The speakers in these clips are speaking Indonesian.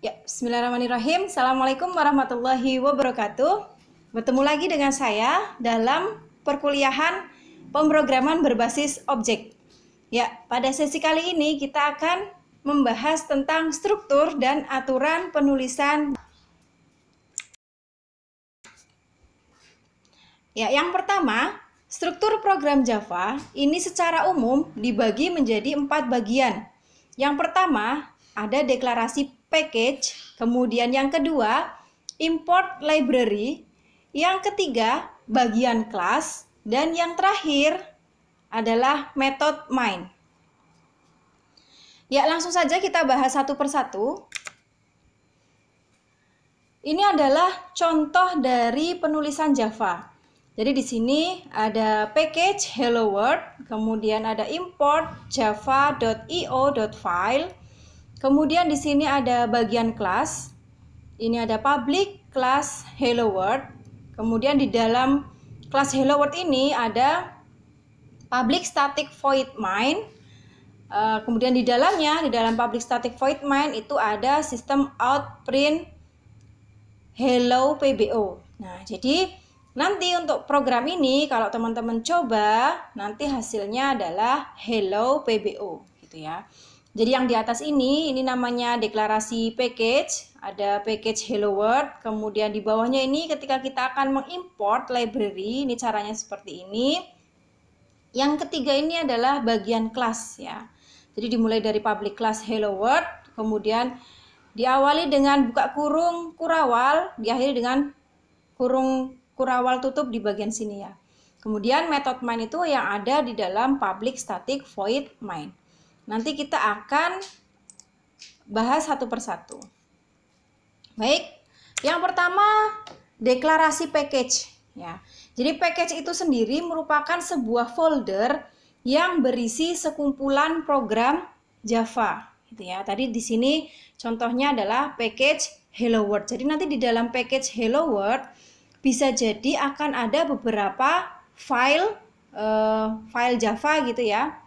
Ya, bismillahirrahmanirrahim. Assalamualaikum warahmatullahi wabarakatuh. Bertemu lagi dengan saya dalam perkuliahan pemrograman berbasis objek. Ya, pada sesi kali ini kita akan membahas tentang struktur dan aturan penulisan. Ya, yang pertama, struktur program Java ini secara umum dibagi menjadi 4 bagian. Yang pertama, ada deklarasi package, kemudian yang kedua, import library, yang ketiga, bagian kelas, dan yang terakhir adalah method main. Ya, langsung saja kita bahas satu persatu. Ini adalah contoh dari penulisan Java. Jadi di sini ada package hello world, kemudian ada import java.io.file. Kemudian di sini ada bagian kelas. Ini ada public class hello world. Kemudian di dalam kelas hello world ini ada public static void main. Kemudian di dalam public static void main itu ada sistem out print hello PBO. Nah, jadi nanti untuk program ini kalau teman-teman coba, nanti hasilnya adalah hello PBO gitu ya. Jadi yang di atas ini namanya deklarasi package, ada package hello world, kemudian di bawahnya ini ketika kita akan mengimport library, ini caranya seperti ini. Yang ketiga ini adalah bagian kelas ya. Jadi dimulai dari public class hello world, kemudian diawali dengan buka kurung kurawal, diakhiri dengan kurung kurawal tutup di bagian sini ya. Kemudian method main itu yang ada di dalam public static void main. Nanti kita akan bahas satu persatu. Baik, yang pertama deklarasi package ya. Jadi package itu sendiri merupakan sebuah folder yang berisi sekumpulan program Java gitu ya. Tadi di sini contohnya adalah package hello world. Jadi nanti di dalam package hello world bisa jadi akan ada beberapa file Java gitu ya.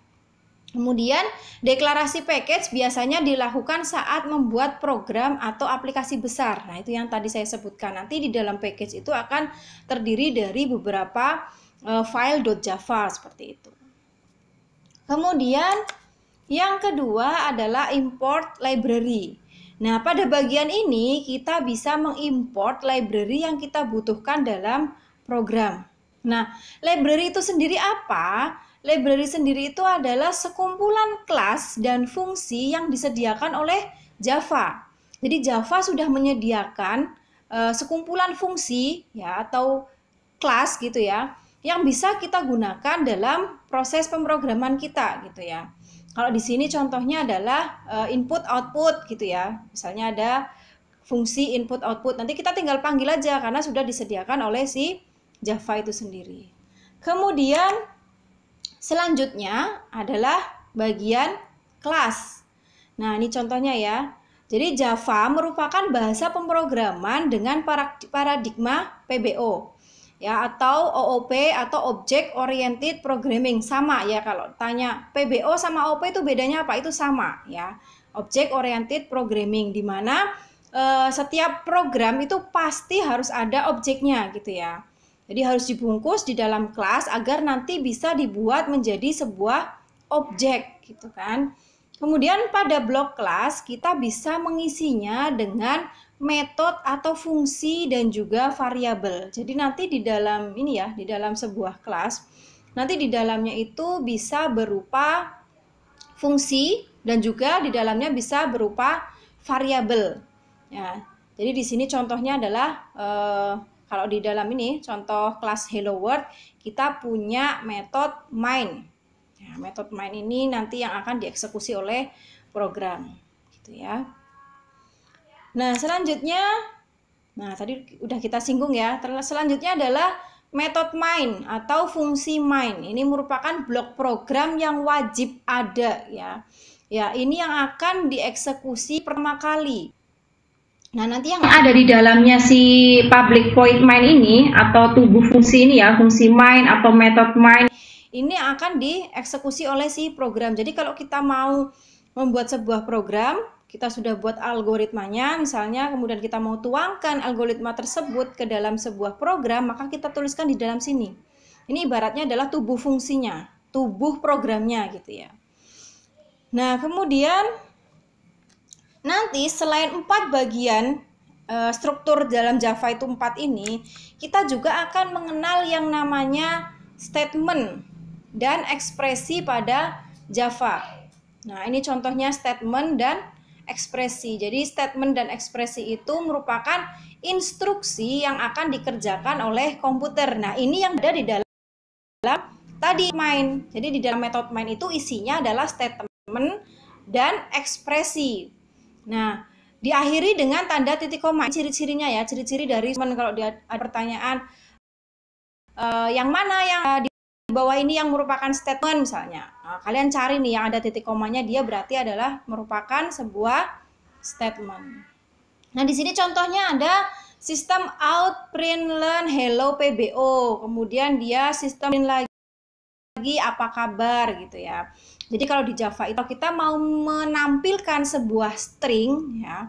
Kemudian deklarasi package biasanya dilakukan saat membuat program atau aplikasi besar. Nah, itu yang tadi saya sebutkan. Nanti di dalam package itu akan terdiri dari beberapa file .java seperti itu. Kemudian yang kedua adalah import library. Nah, pada bagian ini kita bisa mengimport library yang kita butuhkan dalam program. Nah, library itu sendiri apa? Library sendiri itu adalah sekumpulan kelas dan fungsi yang disediakan oleh Java. Jadi Java sudah menyediakan sekumpulan fungsi ya atau kelas gitu ya, yang bisa kita gunakan dalam proses pemrograman kita gitu ya. Kalau di sini contohnya adalah input output gitu ya. Misalnya ada fungsi input output. Nanti kita tinggal panggil aja karena sudah disediakan oleh si Java itu sendiri. Kemudian selanjutnya adalah bagian kelas. Nah, ini contohnya ya. Jadi Java merupakan bahasa pemrograman dengan paradigma PBO. Ya, atau OOP atau Object Oriented Programming. Sama ya, kalau tanya PBO sama OOP itu bedanya apa? Itu sama ya. Object Oriented Programming, di mana setiap program itu pasti harus ada objeknya gitu ya. Jadi harus dibungkus di dalam kelas agar nanti bisa dibuat menjadi sebuah objek gitu kan. Kemudian pada blok kelas kita bisa mengisinya dengan metode atau fungsi dan juga variabel. Jadi nanti di dalam ini ya, di dalam sebuah kelas, nanti di dalamnya itu bisa berupa fungsi dan juga di dalamnya bisa berupa variabel. Ya, jadi di sini contohnya adalah kalau di dalam ini contoh kelas hello world kita punya metode main. Ya, metode main ini nanti yang akan dieksekusi oleh program gitu ya. Nah, selanjutnya tadi udah kita singgung ya. Selanjutnya adalah metode main atau fungsi main. Ini merupakan blok program yang wajib ada ya. Ya, ini yang akan dieksekusi pertama kali. Nah, nanti yang ada di dalamnya si public void main ini atau tubuh fungsi ini ya, fungsi main atau method main, ini akan dieksekusi oleh si program. Jadi kalau kita mau membuat sebuah program, kita sudah buat algoritmanya misalnya, kemudian kita mau tuangkan algoritma tersebut ke dalam sebuah program, maka kita tuliskan di dalam sini. Ini ibaratnya adalah tubuh fungsinya, tubuh programnya gitu ya. Nah, kemudian nanti selain 4 bagian struktur dalam Java itu 4 ini, kita juga akan mengenal yang namanya statement dan ekspresi pada Java. Nah, ini contohnya statement dan ekspresi. Jadi statement dan ekspresi itu merupakan instruksi yang akan dikerjakan oleh komputer. Nah, ini yang ada di dalam tadi main. Jadi di dalam metode main itu isinya adalah statement dan ekspresi. Nah, diakhiri dengan tanda titik koma. Ciri-cirinya ya, ciri-ciri dari kalau dia ada pertanyaan yang mana yang di bawah ini yang merupakan statement misalnya. Nah, kalian cari nih yang ada titik komanya, dia berarti adalah merupakan sebuah statement. Nah, di sini contohnya ada sistem out print learn hello PBO. Kemudian dia sistem lagi apa kabar gitu ya. Jadi kalau di Java itu kita mau menampilkan sebuah string ya.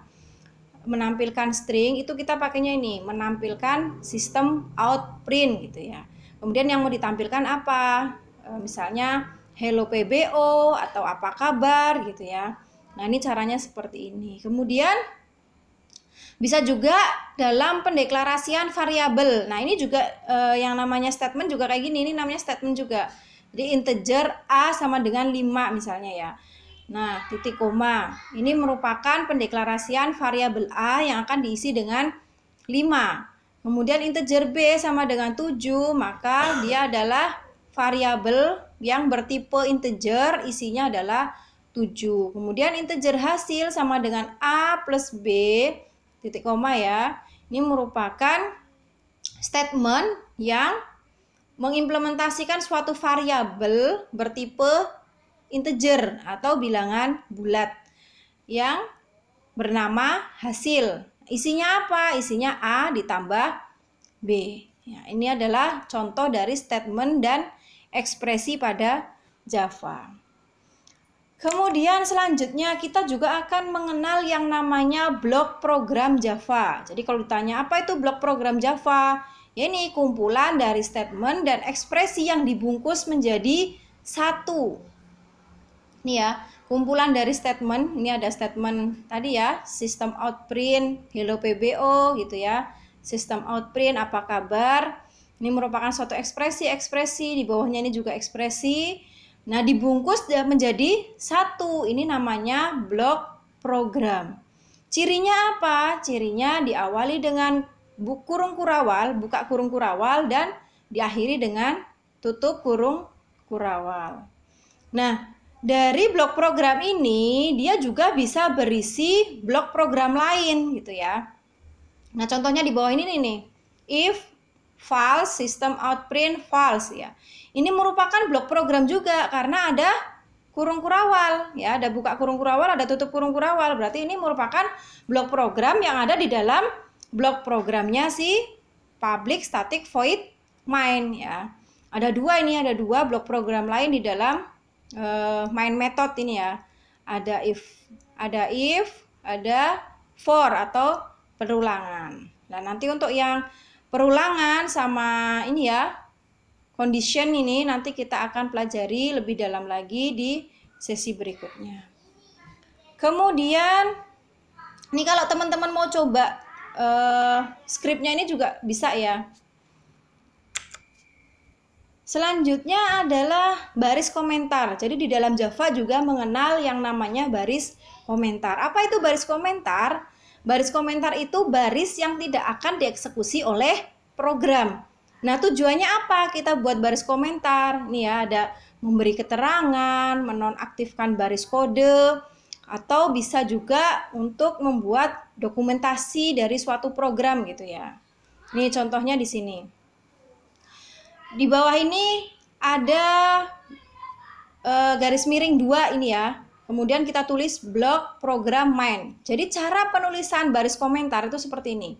Menampilkan string itu kita pakainya ini, menampilkan sistem out print gitu ya. Kemudian yang mau ditampilkan apa? Misalnya hello PBO atau apa kabar gitu ya. Nah, ini caranya seperti ini. Kemudian bisa juga dalam pendeklarasian variabel. Nah, ini juga yang namanya statement juga kayak gini. Ini namanya statement juga. Jadi integer A sama dengan 5 misalnya ya. Nah, titik koma. Ini merupakan pendeklarasian variabel A yang akan diisi dengan 5. Kemudian integer B sama dengan 7, maka dia adalah variabel yang bertipe integer, isinya adalah 7. Kemudian integer hasil sama dengan A plus B, titik koma ya. Ini merupakan statement yang mengimplementasikan suatu variabel bertipe integer atau bilangan bulat yang bernama hasil. Isinya apa? Isinya A ditambah B. Ya, ini adalah contoh dari statement dan ekspresi pada Java. Kemudian selanjutnya kita juga akan mengenal yang namanya blok program Java. Jadi kalau ditanya apa itu blok program Java? Ya, ini kumpulan dari statement dan ekspresi yang dibungkus menjadi satu. Ini ya, kumpulan dari statement. Ini ada statement tadi ya, system out print hello PBO gitu ya. System out print apa kabar. Ini merupakan suatu ekspresi, di bawahnya ini juga ekspresi. Nah, dibungkus menjadi satu. Ini namanya blok program. Cirinya apa? Cirinya diawali dengan kurung kurawal, buka kurung kurawal, dan diakhiri dengan tutup kurung kurawal. Nah, dari blok program ini dia juga bisa berisi blok program lain gitu ya. Nah, contohnya di bawah ini nih. If false, system out print false ya. Ini merupakan blok program juga karena ada kurung kurawal ya, ada buka kurung kurawal, ada tutup kurung kurawal. Berarti ini merupakan blok program yang ada di dalam blok programnya si public static void main ya. Ada dua blok program lain di dalam main method ini ya. Ada if, ada for atau perulangan. Nah, nanti untuk yang perulangan sama ini ya, condition ini nanti kita akan pelajari lebih dalam lagi di sesi berikutnya. Kemudian ini kalau teman-teman mau coba skripnya ini juga bisa ya. Selanjutnya adalah baris komentar. Jadi di dalam Java juga mengenal yang namanya baris komentar. Apa itu baris komentar? Baris komentar itu baris yang tidak akan dieksekusi oleh program. Nah, tujuannya apa kita buat baris komentar? Nih ya, ada memberi keterangan, menonaktifkan baris kode, atau bisa juga untuk membuat dokumentasi dari suatu program gitu ya. Nih contohnya di sini. Di bawah ini ada garis miring 2 ini ya. Kemudian kita tulis blok program main. Jadi cara penulisan baris komentar itu seperti ini.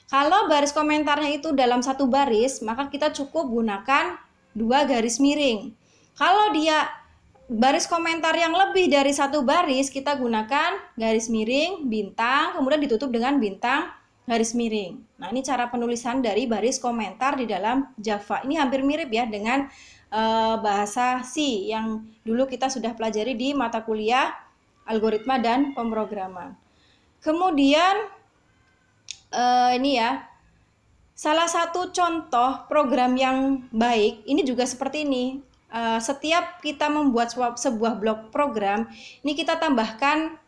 Kalau baris komentarnya itu dalam satu baris, maka kita cukup gunakan 2 garis miring. Kalau dia baris komentar yang lebih dari satu baris, kita gunakan garis miring, bintang, kemudian ditutup dengan bintang, garis miring. Nah, ini cara penulisan dari baris komentar di dalam Java. Ini hampir mirip ya dengan bahasa C yang dulu kita sudah pelajari di mata kuliah algoritma dan pemrograman. Kemudian ini ya, salah satu contoh program yang baik, ini juga seperti ini. Setiap kita membuat sebuah blok program, ini kita tambahkan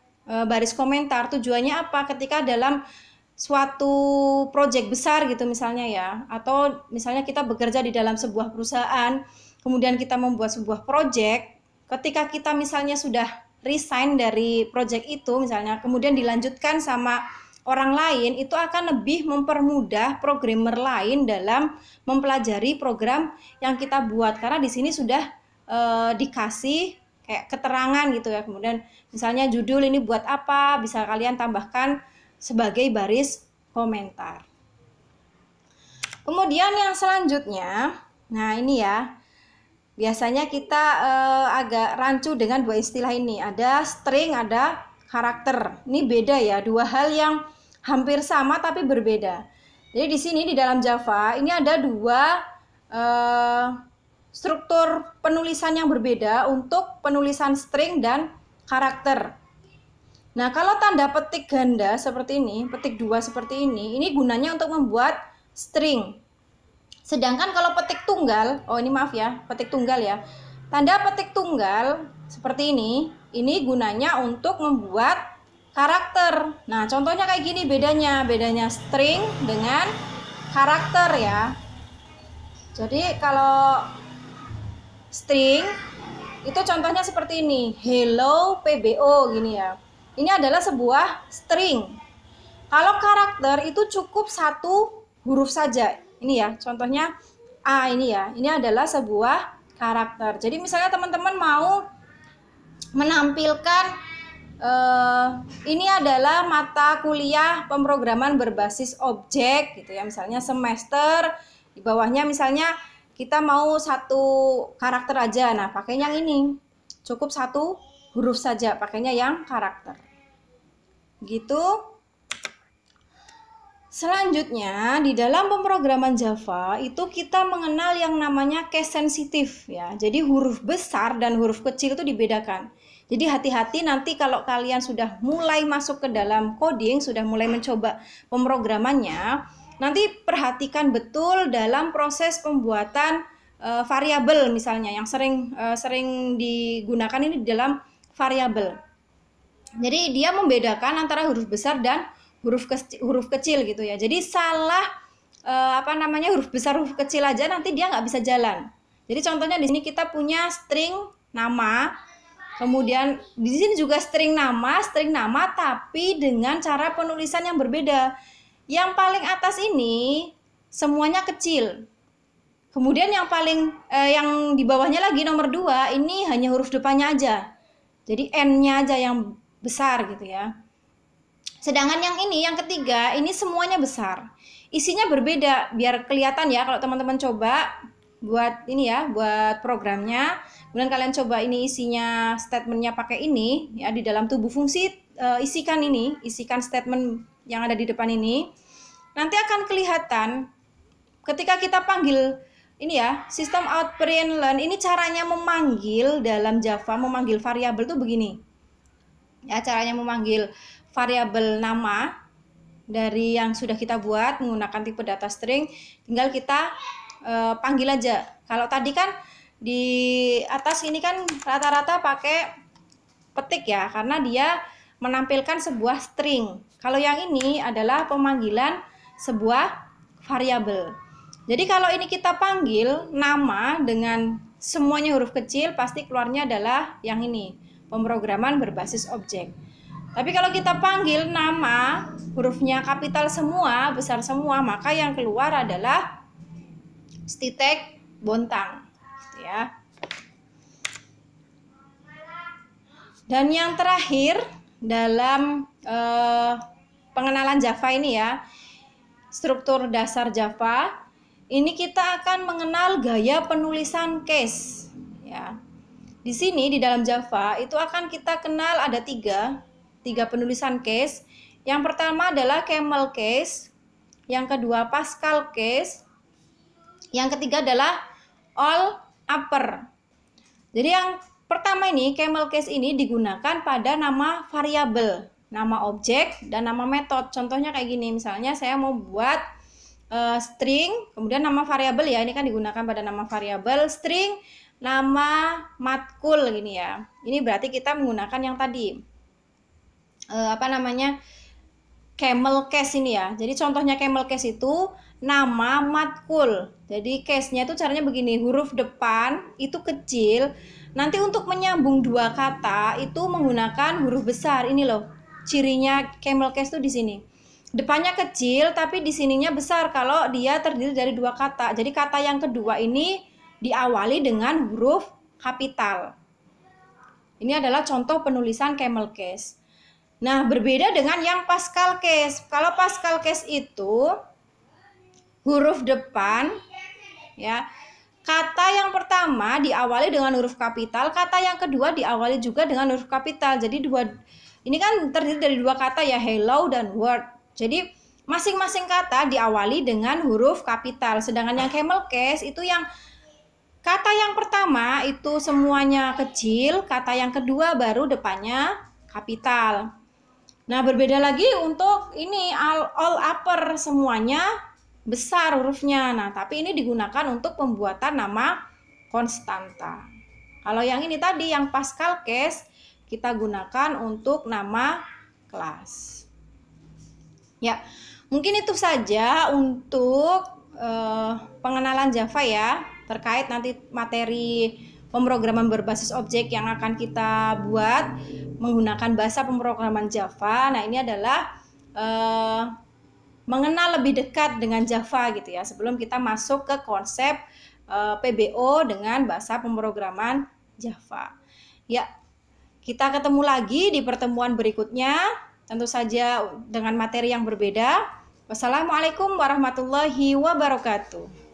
baris komentar. Tujuannya apa? Ketika dalam suatu project besar gitu misalnya ya, atau misalnya kita bekerja di dalam sebuah perusahaan, kemudian kita membuat sebuah project, ketika kita misalnya sudah resign dari project itu misalnya, kemudian dilanjutkan sama orang lain, itu akan lebih mempermudah programmer lain dalam mempelajari program yang kita buat, karena di sini sudah dikasih kayak keterangan gitu ya. Kemudian misalnya judul ini buat apa, bisa kalian tambahkan sebagai baris komentar. Kemudian yang selanjutnya, nah ini ya, biasanya kita agak rancu dengan dua istilah ini, ada string, ada karakter. Ini beda ya, dua hal yang hampir sama tapi berbeda. Jadi di sini di dalam Java ini ada dua struktur penulisan yang berbeda untuk penulisan string dan karakter. Nah, kalau tanda petik ganda seperti ini, petik dua seperti ini gunanya untuk membuat string. Sedangkan kalau petik tunggal, oh ini maaf ya, petik tunggal ya. Tanda petik tunggal seperti ini gunanya untuk membuat karakter. Nah, contohnya kayak gini bedanya string dengan karakter ya. Jadi kalau string itu contohnya seperti ini, hello PBO gini ya. Ini adalah sebuah string. Kalau karakter itu cukup satu huruf saja. Ini ya, contohnya A ini ya. Ini adalah sebuah karakter. Jadi misalnya teman-teman mau menampilkan ini adalah mata kuliah pemrograman berbasis objek gitu ya, misalnya semester, di bawahnya misalnya kita mau satu karakter aja, nah pakainya yang ini, cukup satu huruf saja, pakainya yang karakter gitu. Selanjutnya di dalam pemrograman Java itu kita mengenal yang namanya case sensitif ya, jadi huruf besar dan huruf kecil itu dibedakan. Jadi hati-hati nanti kalau kalian sudah mulai masuk ke dalam coding, sudah mulai mencoba pemrogramannya, nanti perhatikan betul dalam proses pembuatan variabel misalnya yang sering digunakan ini di dalam variabel. Jadi dia membedakan antara huruf besar dan huruf kecil gitu ya. Jadi salah huruf besar huruf kecil aja nanti dia nggak bisa jalan. Jadi contohnya di sini kita punya string nama. Kemudian di sini juga string nama tapi dengan cara penulisan yang berbeda. Yang paling atas ini semuanya kecil. Kemudian yang yang di bawahnya lagi nomor 2 ini hanya huruf depannya aja. Jadi N-nya aja yang besar gitu ya. Sedangkan yang ini yang ketiga ini semuanya besar. Isinya berbeda biar kelihatan ya kalau teman-teman coba buat ini ya, buat programnya. Kemudian kalian coba ini isinya statementnya pakai ini ya, di dalam tubuh fungsi isikan statement yang ada di depan ini. Nanti akan kelihatan ketika kita panggil ini ya, system out print learn, ini caranya memanggil dalam Java, memanggil variabel tuh begini. Ya, caranya memanggil variabel nama dari yang sudah kita buat menggunakan tipe data string, tinggal kita panggil aja. Kalau tadi kan di atas ini kan rata-rata pakai petik ya, karena dia menampilkan sebuah string. Kalau yang ini adalah pemanggilan sebuah variabel. Jadi kalau ini kita panggil nama dengan semuanya huruf kecil, pasti keluarnya adalah yang ini, pemrograman berbasis objek. Tapi kalau kita panggil nama hurufnya kapital semua, besar semua, maka yang keluar adalah stitek bontang gitu ya. Dan yang terakhir dalam pengenalan Java ini ya, struktur dasar Java, ini kita akan mengenal gaya penulisan case ya. Di sini di dalam Java itu akan kita kenal ada tiga penulisan case. Yang pertama adalah camel case, yang kedua Pascal case, yang ketiga adalah all upper. Jadi yang pertama ini camel case ini digunakan pada nama variabel, nama objek, dan nama metode. Contohnya kayak gini, misalnya saya mau buat string, kemudian nama variabel ya, ini kan digunakan pada nama variabel, string, nama matkul gini ya. Ini berarti kita menggunakan yang tadi, camel case ini ya. Jadi contohnya camel case itu nama matkul. Jadi case-nya itu caranya begini, huruf depan itu kecil. Nanti untuk menyambung dua kata itu menggunakan huruf besar. Ini loh, cirinya camel case itu di sini. Depannya kecil tapi di sininya besar kalau dia terdiri dari dua kata. Jadi kata yang kedua ini diawali dengan huruf kapital. Ini adalah contoh penulisan camel case. Nah, berbeda dengan yang Pascal case. Kalau Pascal case itu huruf depan ya. Kata yang pertama diawali dengan huruf kapital, kata yang kedua diawali juga dengan huruf kapital. Jadi ini kan terdiri dari dua kata ya, hello dan word. Jadi masing-masing kata diawali dengan huruf kapital. Sedangkan yang camel case itu yang kata yang pertama itu semuanya kecil, kata yang kedua baru depannya kapital. Nah, berbeda lagi untuk ini all upper, semuanya besar hurufnya. Nah, tapi ini digunakan untuk pembuatan nama konstanta. Kalau yang ini tadi, yang Pascal case, kita gunakan untuk nama kelas. Ya, mungkin itu saja untuk pengenalan Java ya, terkait nanti materi pemrograman berbasis objek yang akan kita buat menggunakan bahasa pemrograman Java. Nah, ini adalah mengenal lebih dekat dengan Java gitu ya, sebelum kita masuk ke konsep PBO dengan bahasa pemrograman Java. Ya, kita ketemu lagi di pertemuan berikutnya, tentu saja dengan materi yang berbeda. Wassalamualaikum warahmatullahi wabarakatuh.